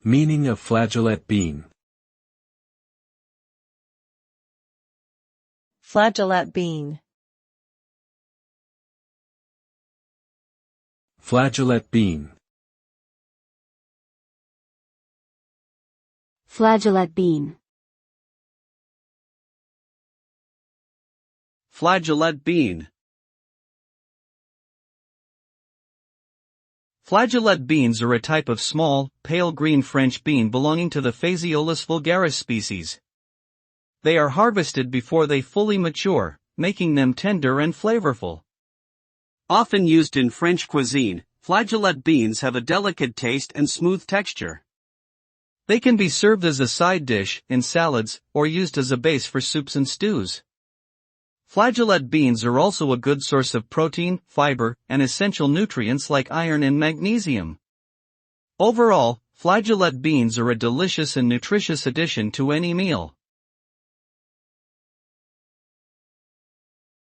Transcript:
Meaning of flageolet bean. Flageolet bean. Flageolet bean. Flageolet bean. Flageolet bean. Flageolet beans are a type of small, pale green French bean belonging to the Phaseolus vulgaris species. They are harvested before they fully mature, making them tender and flavorful. Often used in French cuisine, flageolet beans have a delicate taste and smooth texture. They can be served as a side dish, in salads, or used as a base for soups and stews. Flageolet beans are also a good source of protein, fiber, and essential nutrients like iron and magnesium. Overall, flageolet beans are a delicious and nutritious addition to any meal.